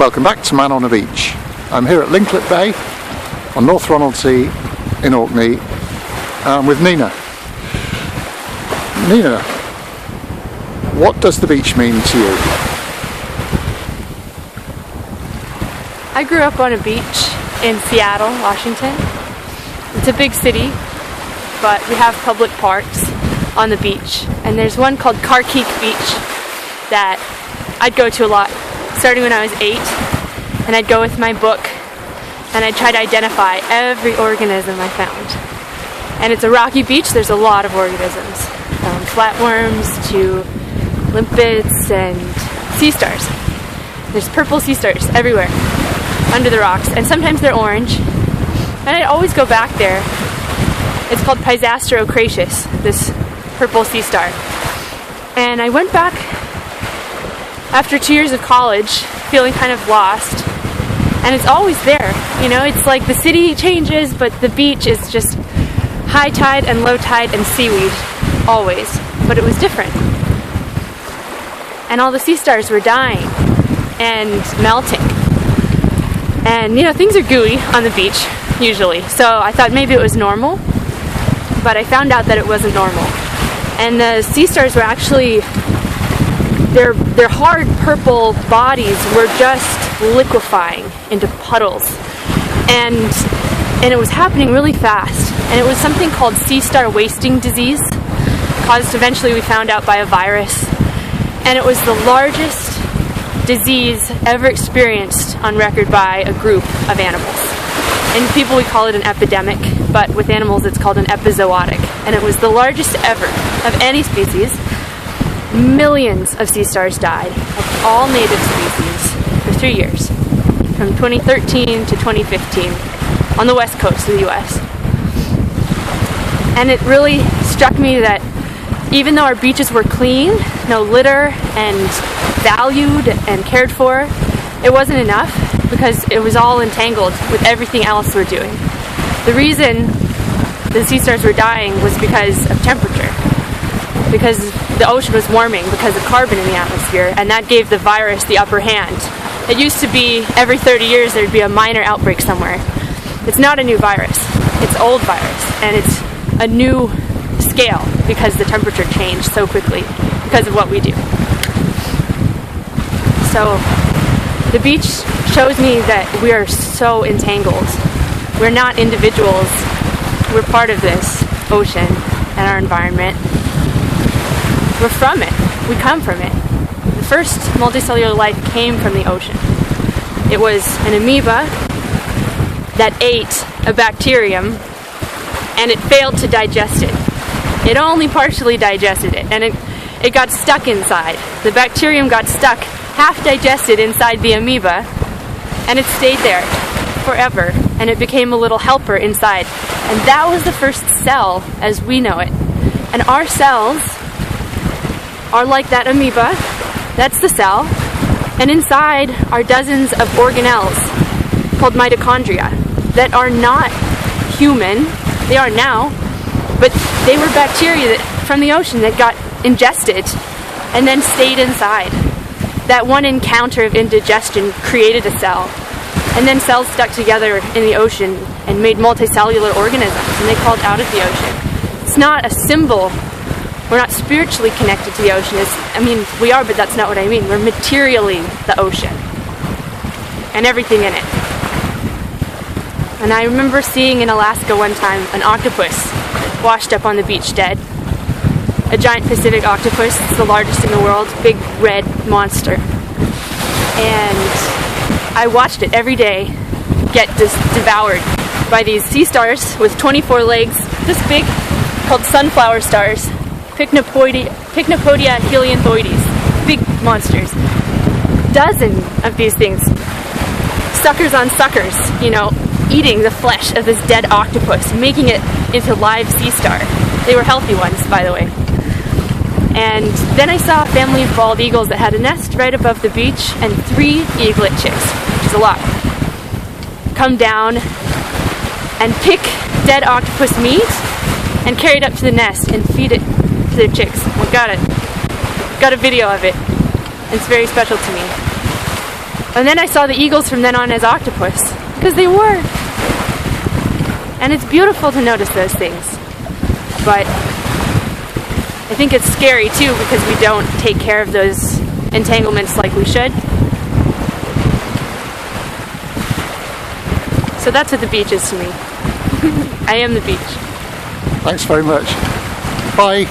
Welcome back to Man on a Beach. I'm here at Linklet Bay on North Ronaldsay in Orkney with Nina. Nina, what does the beach mean to you? I grew up on a beach in Seattle, Washington. It's a big city, but we have public parks on the beach. And there's one called Carkeek Beach that I'd go to a lot, starting when I was 8. And I'd go with my book and I'd try to identify every organism I found. And it's a rocky beach, there's a lot of organisms. From flatworms to limpets and sea stars. There's purple sea stars everywhere under the rocks, and sometimes they're orange. And I'd always go back there. It's called Pisasterocratius, this purple sea star. And I went back after 2 years of college, feeling kind of lost. And it's always there, you know, it's like the city changes, but the beach is just high tide and low tide and seaweed, always. But it was different. And all the sea stars were dying and melting. And, you know, things are gooey on the beach, usually. So I thought maybe it was normal, but I found out that it wasn't normal. And the sea stars were actually, their hard purple bodies were just liquefying into puddles. And it was happening really fast. And it was something called sea star wasting disease, caused eventually, we found out, by a virus. And it was the largest disease ever experienced on record by a group of animals. And people, we call it an epidemic, but with animals it's called an epizootic. And it was the largest ever of any species. Millions of sea stars died of all native species for 3 years, from 2013 to 2015, on the west coast of the US. And it really struck me that even though our beaches were clean, no litter, and valued and cared for, it wasn't enough because it was all entangled with everything else we're doing. The reason the sea stars were dying was because of temperature, because the ocean was warming because of carbon in the atmosphere, and that gave the virus the upper hand. It used to be every 30 years there'd be a minor outbreak somewhere. It's not a new virus, it's old virus, and it's a new scale because the temperature changed so quickly because of what we do. So the beach shows me that we are so entangled. We're not individuals. We're part of this ocean and our environment. We're from it. We come from it. The first multicellular life came from the ocean. It was an amoeba that ate a bacterium and it failed to digest it. It only partially digested it, and it got stuck inside. The bacterium got stuck, half digested inside the amoeba, and it stayed there forever, and it became a little helper inside. And that was the first cell as we know it. And our cells are like that amoeba. That's the cell. And inside are dozens of organelles called mitochondria that are not human. They are now, but they were bacteria from the ocean that got ingested and then stayed inside. That one encounter of indigestion created a cell, and then cells stuck together in the ocean and made multicellular organisms, and they crawled out of the ocean. It's not a symbol. We're not spiritually connected to the ocean. We are, but that's not what I mean. We're materially the ocean and everything in it. And I remember seeing in Alaska one time an octopus washed up on the beach dead. A giant Pacific octopus. It's the largest in the world. Big red monster. And I watched it every day get devoured by these sea stars with 24 legs, this big, called sunflower stars. Pycnopodia helianthoides. Big monsters. Dozen of these things. Suckers on suckers, eating the flesh of this dead octopus, making it into live sea star. They were healthy ones, by the way. And then I saw a family of bald eagles that had a nest right above the beach, and 3 eaglet chicks, which is a lot, come down and pick dead octopus meat and carry it up to the nest and feed it to their chicks. We got a video of it. It's very special to me. And then I saw the eagles from then on as octopus, because they were. And it's beautiful to notice those things. But I think it's scary too, because we don't take care of those entanglements like we should. So that's what the beach is to me. I am the beach. Thanks very much. Bye.